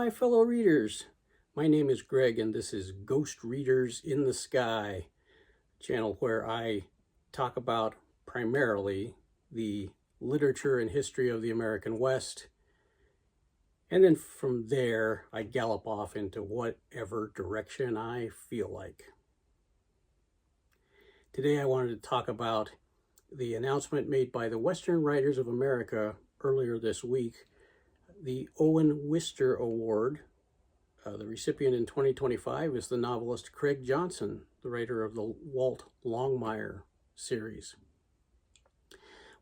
my fellow readers. My name is Greg, and this is Ghost Readers in the Sky, a channel where I talk about primarily the literature and history of the American West. And then from there, I gallop off into whatever direction I feel like. Today, I wanted to talk about the announcement made by the Western Writers of America earlier this week, the Owen Wister Award. The recipient in 2025 is the novelist Craig Johnson, the writer of the Walt Longmire series.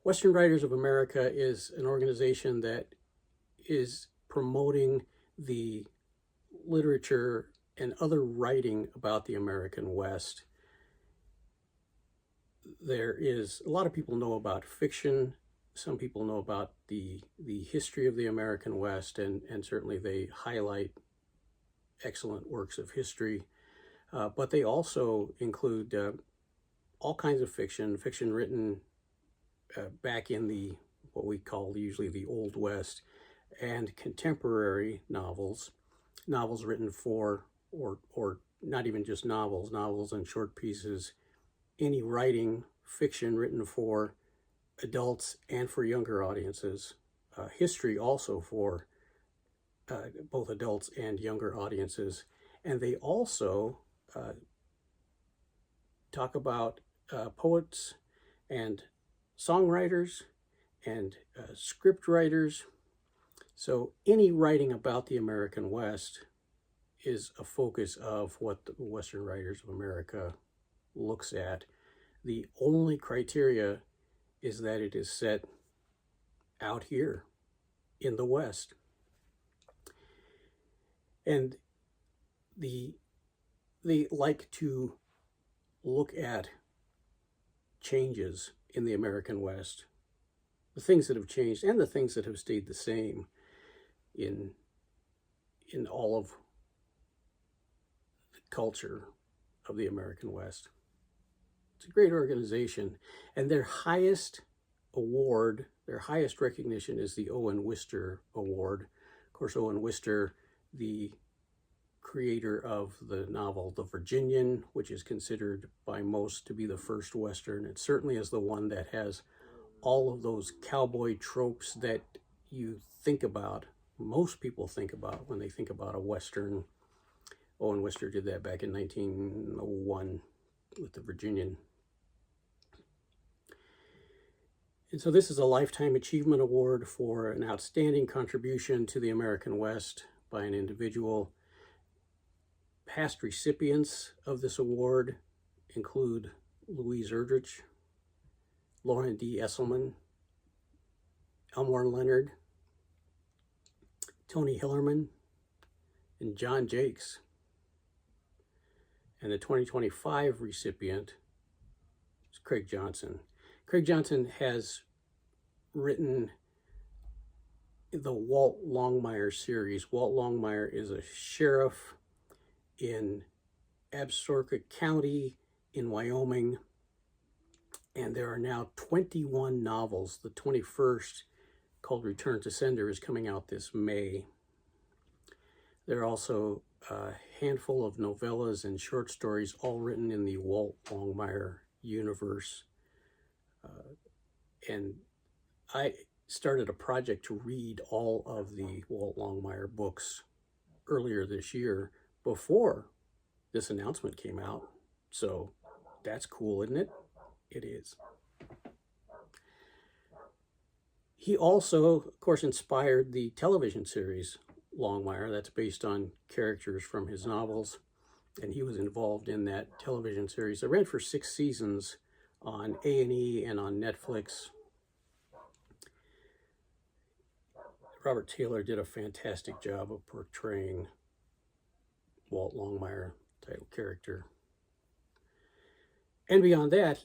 Western Writers of America is an organization that is promoting the literature and other writing about the American West. There is a lot of people know about fiction. Some people know about the history of the American West, and certainly they highlight excellent works of history. But they also include all kinds of fiction written back in the what we call usually the Old West, and contemporary novels written for, or not even just novels and short pieces, any writing, fiction written for adults and for younger audiences, history also for both adults and younger audiences. And they also talk about poets and songwriters and script writers. So any writing about the American West is a focus of what the Western Writers of America looks at. The only criteria is that it is set out here in the West. And they like to look at changes in the American West, the things that have changed and the things that have stayed the same in all of the culture of the American West. It's a great organization, and their highest award, their highest recognition is the Owen Wister Award. Of course, Owen Wister, the creator of the novel The Virginian, which is considered by most to be the first Western. It certainly is the one that has all of those cowboy tropes that you think about, most people think about when they think about a Western. Owen Wister did that back in 1901 with The Virginian. And so this is a Lifetime Achievement Award for an outstanding contribution to the American West by an individual. Past recipients of this award include Louise Erdrich, Lauren D. Esselman, Elmore Leonard, Tony Hillerman, and John Jakes. And the 2025 recipient is Craig Johnson. Craig Johnson has written the Walt Longmire series. Walt Longmire is a sheriff in Absaroka County in Wyoming, and there are now 21 novels. The 21st, called Return to Sender, is coming out this May. There are also a handful of novellas and short stories, all written in the Walt Longmire universe. And I started a project to read all of the Walt Longmire books earlier this year before this announcement came out. So that's cool, isn't it? It is. He also, of course, inspired the television series Longmire. That's based on characters from his novels, and he was involved in that television series. It ran for 6 seasons on A&E and on Netflix. Robert Taylor did a fantastic job of portraying Walt Longmire, title character. And beyond that,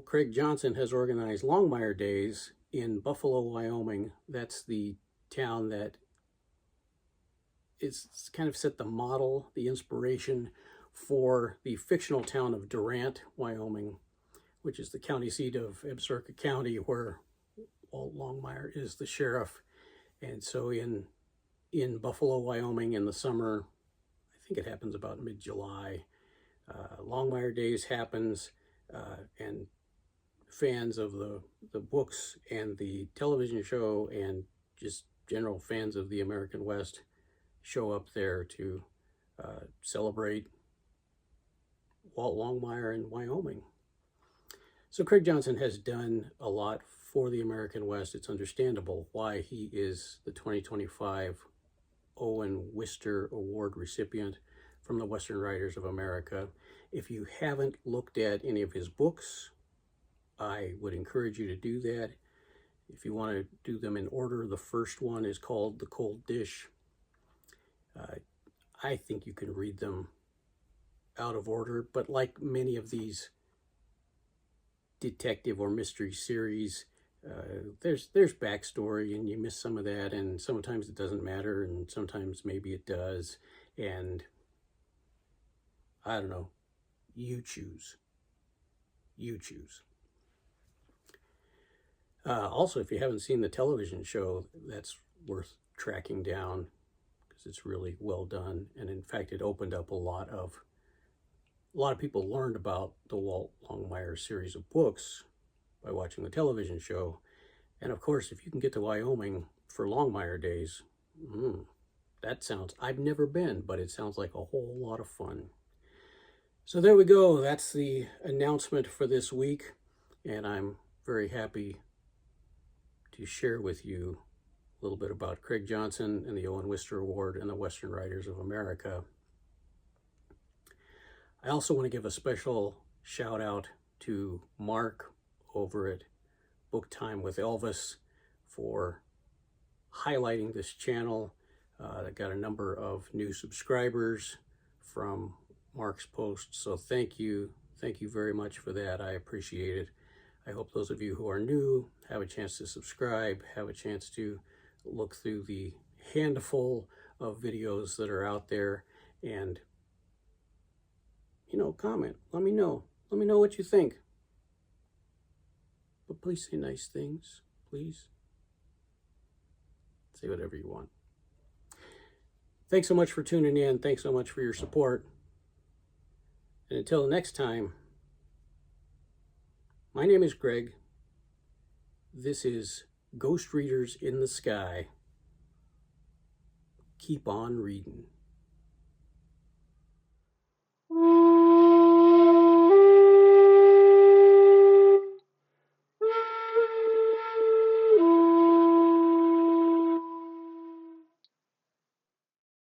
Craig Johnson has organized Longmire Days in Buffalo, Wyoming. That's the town that it's kind of set the model, the inspiration for the fictional town of Durant, Wyoming, which is the county seat of Absaroka County, where Walt Longmire is the sheriff. And so in in Buffalo, Wyoming in the summer. I think it happens about mid-July. Longmire Days happens, and fans of the books and the television show and just general fans of the American West show up there to celebrate Walt Longmire in Wyoming. So Craig Johnson has done a lot for the American West. It's understandable why he is the 2025 Owen Wister Award recipient from the Western Writers of America. If you haven't looked at any of his books, I would encourage you to do that. If you want to do them in order, the first one is called The Cold Dish. I think you can read them out of order, but like many of these detective or mystery series, there's backstory, and you miss some of that, and sometimes it doesn't matter, and sometimes maybe it does, and I don't know. You choose. You choose. Also, if you haven't seen the television show, that's worth tracking down because it's really well done, and in fact, it opened up a lot of people learned about the Walt Longmire series of books by watching the television show. And of course, if you can get to Wyoming for Longmire Days, that sounds, I've never been, but it sounds like a whole lot of fun. So there we go. That's the announcement for this week. And I'm very happy to share with you a little bit about Craig Johnson and the Owen Wister Award and the Western Writers of America. I also want to give a special shout out to Mark over at Book Time with Elvis for highlighting this channel. I got a number of new subscribers from Mark's post, so thank you very much for that. I appreciate it. I hope those of you who are new have a chance to subscribe, have a chance to look through the handful of videos that are out there, and comment. Let me know what you think. But please say nice things, please. Say whatever you want. Thanks so much for tuning in. Thanks so much for your support. And until next time, my name is Greg. This is Ghost Readers in the Sky. Keep on reading.